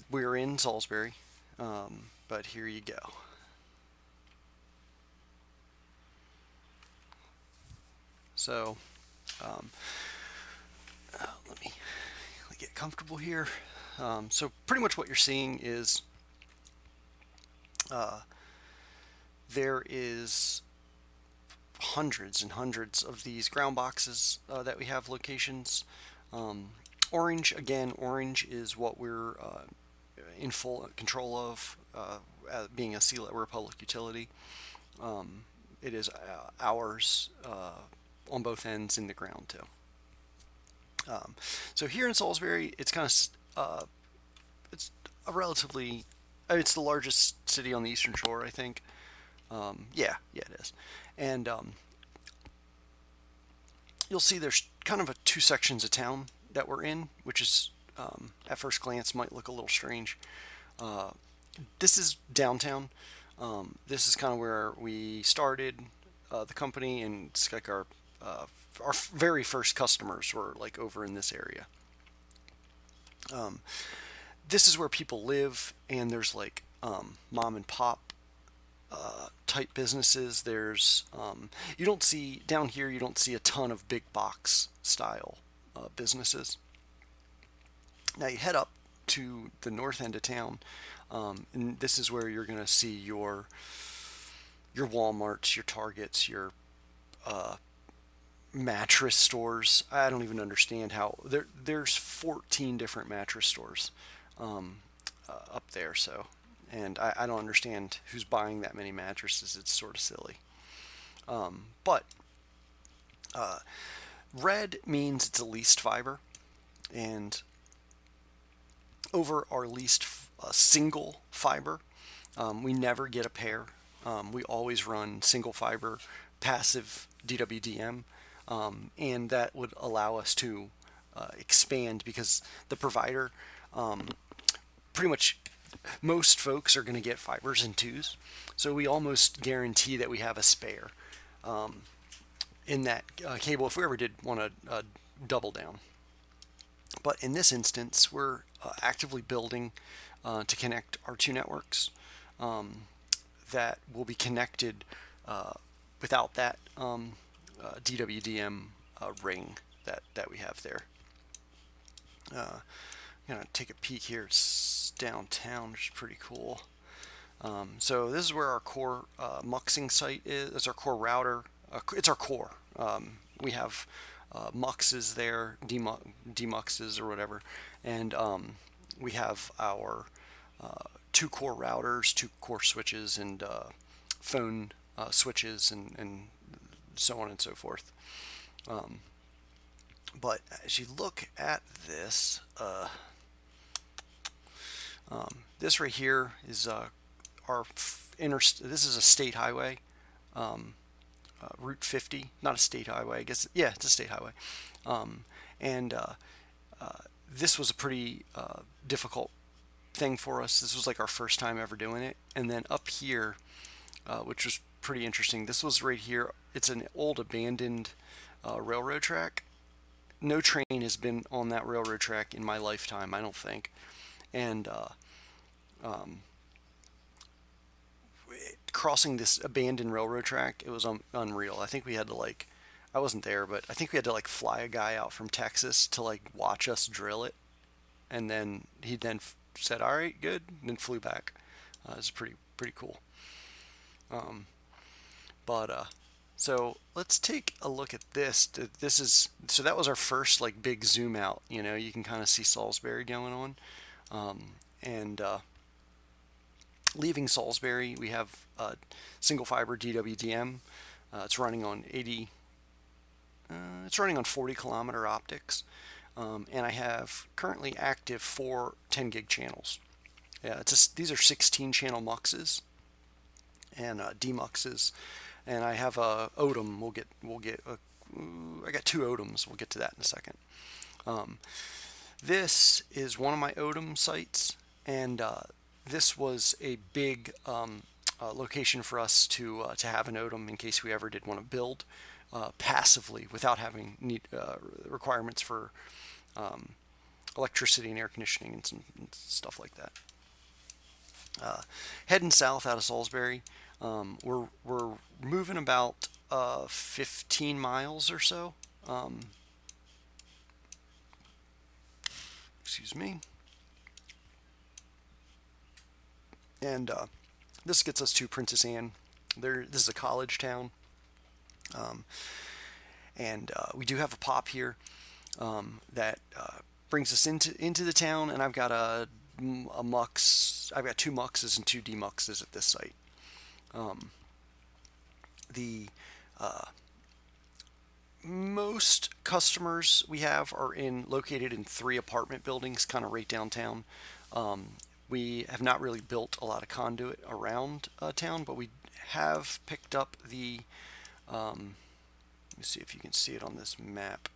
We're in Salisbury, but here you go. So um, let me get comfortable here. So pretty much what you're seeing is uh, there is hundreds and hundreds of these ground boxes that we have locations. Um, Orange, again, orange is what we're in full control of, being a we're a public utility. It is ours on both ends in the ground too. So here in Salisbury, it's kind of it's a relatively it's the largest city on the Eastern Shore, I think. Yeah, it is. And you'll see there's kind of two sections of town that we're in, which is at first glance might look a little strange. Uh, this is downtown. This is kind of where we started the company, and it's like our very first customers were like over in this area. Um, this is where people live, and there's like mom and pop type businesses. There's you don't see down here. You don't see a ton of big box style businesses. Now you head up to the north end of town, and this is where you're going to see your WalMarts, your Targets, your uh, mattress stores. I don't even understand how there's 14 different mattress stores um, up there. So, and I don't understand who's buying that many mattresses. It's sort of silly. But red means it's a leased fiber, and over our leased single fiber, we never get a pair. We always run single fiber, passive DWDM, and that would allow us to expand because the provider, pretty much most folks are going to get fibers in twos, so we almost guarantee that we have a spare in that cable if we ever did want to double down. But in this instance, we're actively building to connect our two networks that will be connected without that DWDM ring that we have there. I'm gonna take a peek here. It's downtown, which is pretty cool. So this is where our core muxing site is. It's our core router. It's our core. We have muxes there, demuxes or whatever, and we have our two core routers, two core switches, and phone switches, and so on and so forth. But as you look at this, this right here is our This is a state highway, Route 50, not a state highway. I guess yeah, it's a state highway. And this was a pretty difficult thing for us. This was like our first time ever doing it. And then up here, which was pretty interesting. This was right here. It's an old abandoned railroad track. No train has been on that railroad track in my lifetime, I don't think. And crossing this abandoned railroad track, it was unreal. I think we had to like, I wasn't there, but I think we had to like fly a guy out from Texas to like watch us drill it, and then he then said, "All right, good," and then flew back. It's pretty cool. Um, but so let's take a look at this. This is so that was our first like big zoom out. You know, you can kind of see Salisbury going on, and leaving Salisbury, we have single fiber DWDM. It's running on 80. It's running on 40-kilometer optics, and I have currently active 4 10 gig channels. Yeah, these are 16 channel muxes and demuxes, and I have a ODM. I got 2 ODMs. We'll get to that in a second. This is one of my ODM sites, and this was a big location for us to have an ODM in case we ever did want to build passively without having requirements for electricity and air conditioning and stuff like that. Heading south out of Salisbury, we're moving about 15 miles or so. Excuse me. And this gets us to Princess Anne. This is a college town, and we do have a pop here that brings us into the town. And I've got a mux. I've got 2 muxes and 2 demuxes at this site. The most customers we have are located in 3 apartment buildings, kind of right downtown. We have not really built a lot of conduit around town, but we have picked up the. Let me see if you can see it on this map.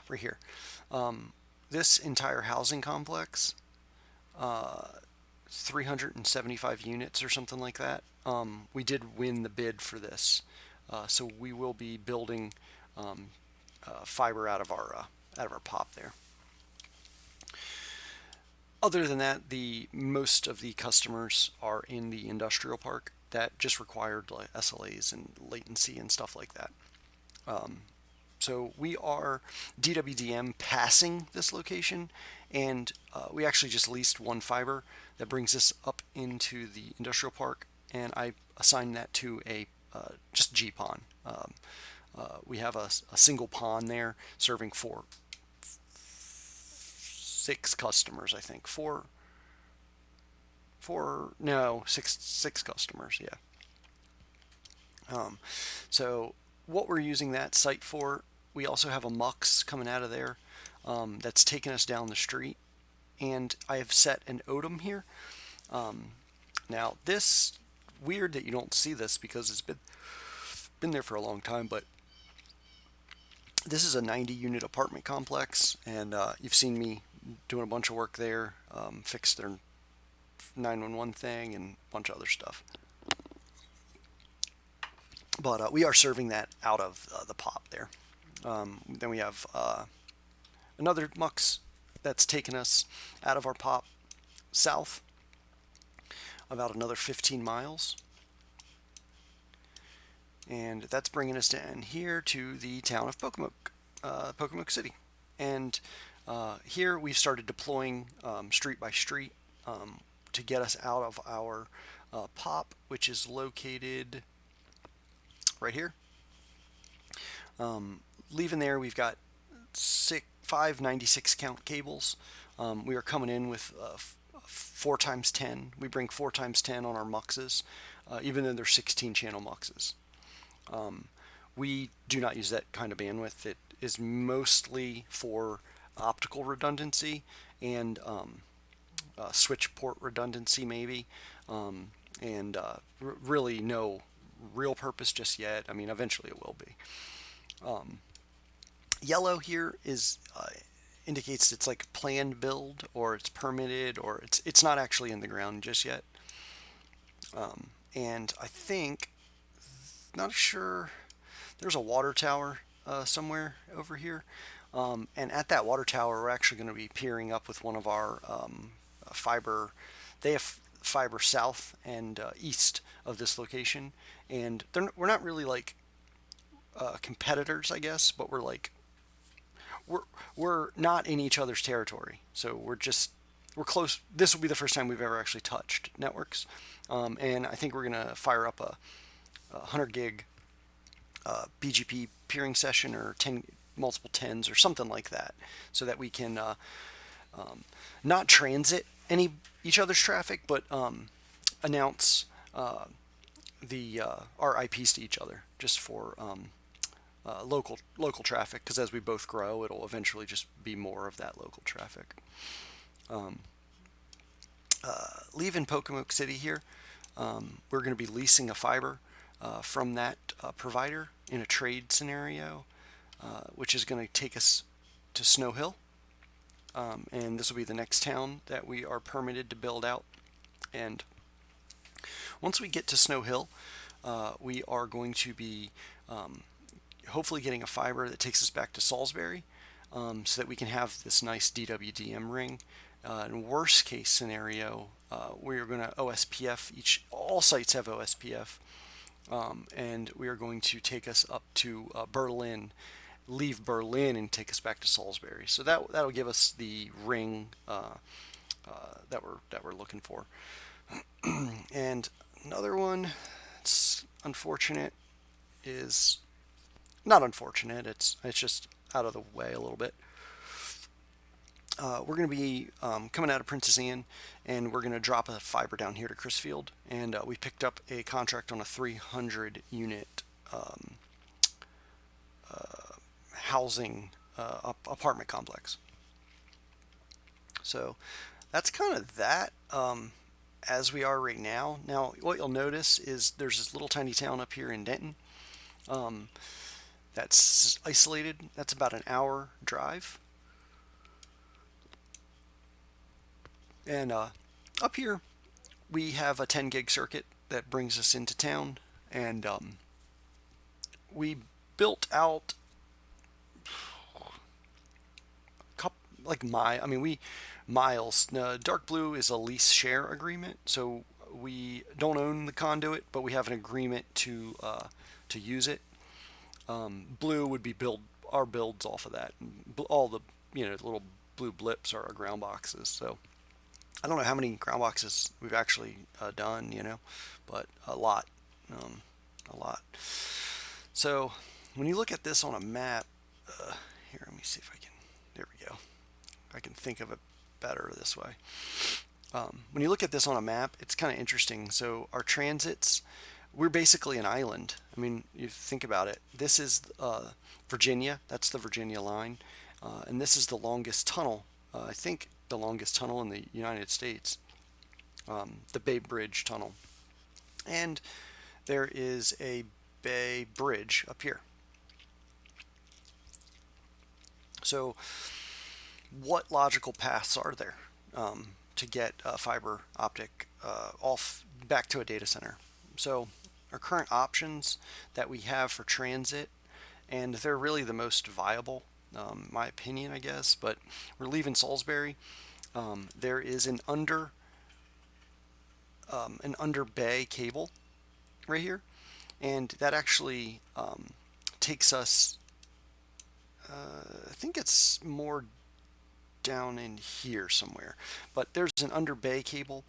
Right here. This entire housing complex, 375 units or something like that. We did win the bid for this, so we will be building fiber out of our pop there. Other than that, most of the customers are in the industrial park that just required like SLAs and latency and stuff like that. So we are DWDM passing this location, and we actually just leased 1 fiber that brings us up into the industrial park, and I assigned that to a just GPON. We have a single PON there serving 6 customers, I think. Six customers, yeah. So what we're using that site for, we also have a MUX coming out of there that's taking us down the street. And I have set an ODM here. Now this, weird that you don't see this because it's been there for a long time, but this is a 90 unit apartment complex, and you've seen me doing a bunch of work there, fix their 911 thing and a bunch of other stuff. But we are serving that out of the pop there. Then we have another MUX that's taken us out of our pop south about another 15 miles. And that's bringing us down here to the town of Pocomoke, Pocomoke City. And here we've started deploying street by street to get us out of our pop, which is located right here. Leaving there, we've got 5 96 count cables. We are coming in with 4x10. We bring 4x10 on our muxes, even though they're 16 channel muxes. We do not use that kind of bandwidth. It is mostly for optical redundancy and switch port redundancy maybe, and really no real purpose just yet. I mean, eventually it will be. Yellow here is indicates it's like planned build, or it's permitted, or it's not actually in the ground just yet. And I think, not sure, there's a water tower somewhere over here. And at that water tower, we're actually going to be peering up with one of our fiber. They have fiber south and east of this location, and we're not really like competitors, I guess, but we're not in each other's territory, so we're close. This will be the first time we've ever actually touched networks, and I think we're gonna fire up a 100 gig BGP peering session, or multiple 10s or something like that, so that we can not transit each other's traffic, but announce our IPs to each other, just for local traffic, because as we both grow, it'll eventually just be more of that local traffic. Leaving Pocomoke City here, we're going to be leasing a fiber from that provider in a trade scenario, which is going to take us to Snow Hill, and this will be the next town that we are permitted to build out. And once we get to Snow Hill, we are going to be hopefully getting a fiber that takes us back to Salisbury, so that we can have this nice DWDM ring. In worst case scenario, we are going to OSPF all sites have OSPF, and we are going to take us up to Berlin, leave Berlin, and take us back to Salisbury. So that'll give us the ring that we're looking for. And another one, it's unfortunate, is not unfortunate. It's just out of the way a little bit. We're going to be coming out of Princess Anne, and we're going to drop a fiber down here to Crisfield, and we picked up a contract on a 300 unit housing apartment complex. So that's kind of that as we are right now. Now, what you'll notice is there's this little tiny town up here in Denton that's isolated. That's about an hour drive. And up here, we have a 10 gig circuit that brings us into town, and we built out miles. Dark blue is a lease share agreement, so we don't own the conduit, but we have an agreement to use it. Blue would be our builds off of that. All the little blue blips are our ground boxes. So I don't know how many ground boxes we've actually done, but a lot, a lot. So when you look at this on a map, here, let me see if I can. There we go. I can think of it better this way. When you look at this on a map, it's kind of interesting. So our transits, we're basically an island. I mean, you think about it. This is Virginia. That's the Virginia line. And this is the longest tunnel, I think the longest tunnel in the United States, the Bay Bridge Tunnel. And there is a Bay Bridge up here. So what logical paths are there to get fiber optic off back to a data center? So our current options that we have for transit, and they're really the most viable, my opinion, I guess, but we're leaving Salisbury. There is an under bay cable right here, and that actually takes us, I think it's more down in here somewhere, but there's an under bay cable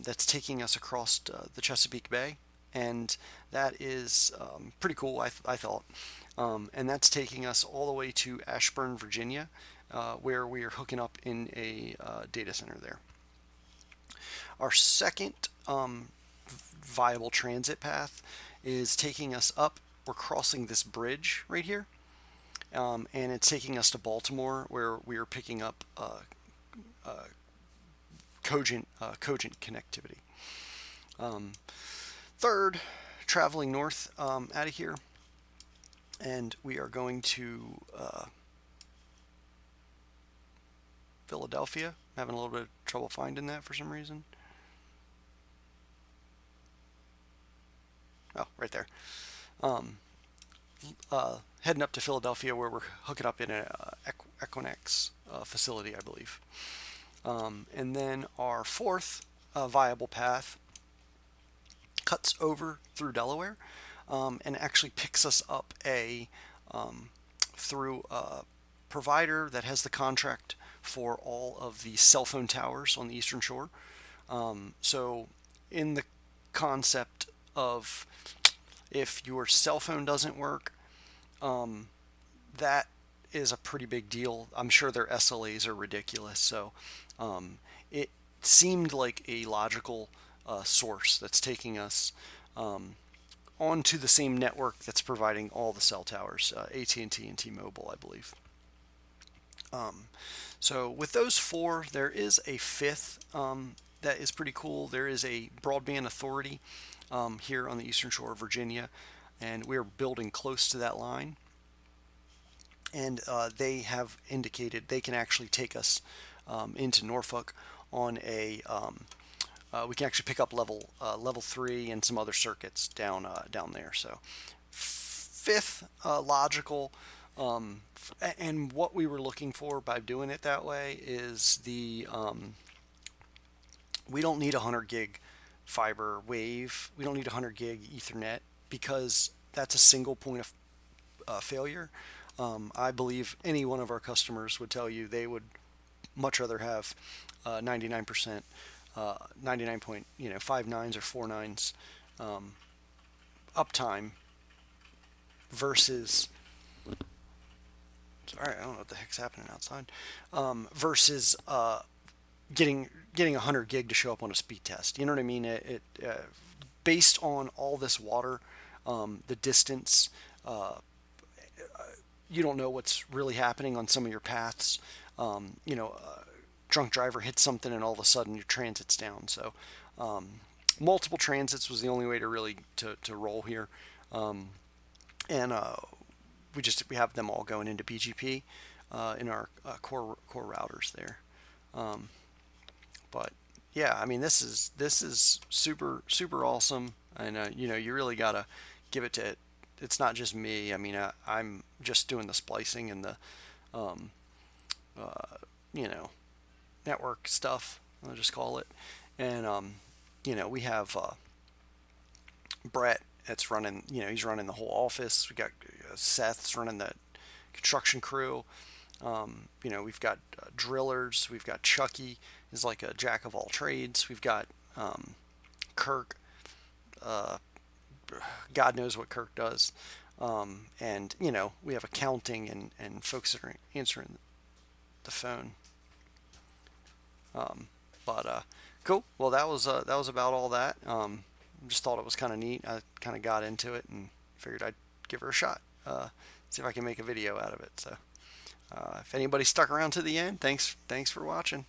that's taking us across the Chesapeake Bay, and that is pretty cool, I thought. And that's taking us all the way to Ashburn, Virginia, where we are hooking up in a data center there. Our second viable transit path is taking us up. We're crossing this bridge right here, and it's taking us to Baltimore, where we are picking up cogent connectivity. Third, traveling north out of here, and we are going to Philadelphia. I'm having a little bit of trouble finding that for some reason. Oh, right there. Heading up to Philadelphia, where we're hooking up in an Equinix facility, I believe. And then our fourth viable path cuts over through Delaware, and actually picks us up through a provider that has the contract for all of the cell phone towers on the Eastern Shore. So in the concept of, if your cell phone doesn't work, that is a pretty big deal. I'm sure their SLAs are ridiculous. So it seemed like a logical source that's taking us onto the same network that's providing all the cell towers, AT&T and T-Mobile, I believe. So with those four, there is a fifth that is pretty cool. There is a broadband authority here on the Eastern Shore of Virginia, and we're building close to that line. And they have indicated they can actually take us into Norfolk on a we can actually pick up level 3 and some other circuits down there. So fifth, logical, and what we were looking for by doing it that way is we don't need a 100 gig fiber wave. We don't need a 100 gig Ethernet because that's a single point of failure. I believe any one of our customers would tell you they would much rather have 99%, 99.59s or 49s uptime versus, sorry, I don't know what the heck's happening outside, versus getting 100 gig to show up on a speed test. You know what I mean? Based on all this water, the distance, you don't know what's really happening on some of your paths. Drunk driver hits something and all of a sudden your transit's down. So multiple transits was the only way to really to roll here. And we have them all going into BGP in our core routers there. But yeah, I mean this is super awesome, and you really gotta give it to it. It's not just me. I mean I'm just doing the splicing and the network stuff, I'll just call it. And we have Brett that's running, he's running the whole office. We got Seth's running the construction crew. We've got drillers. We've got Chucky is like a jack of all trades. We've got Kirk. God knows what Kirk does. And we have accounting and folks that are answering the phone. But cool. Well, that was about all that. Just thought it was kind of neat. I kind of got into it and figured I'd give her a shot. See if I can make a video out of it. So if anybody stuck around to the end, thanks for watching.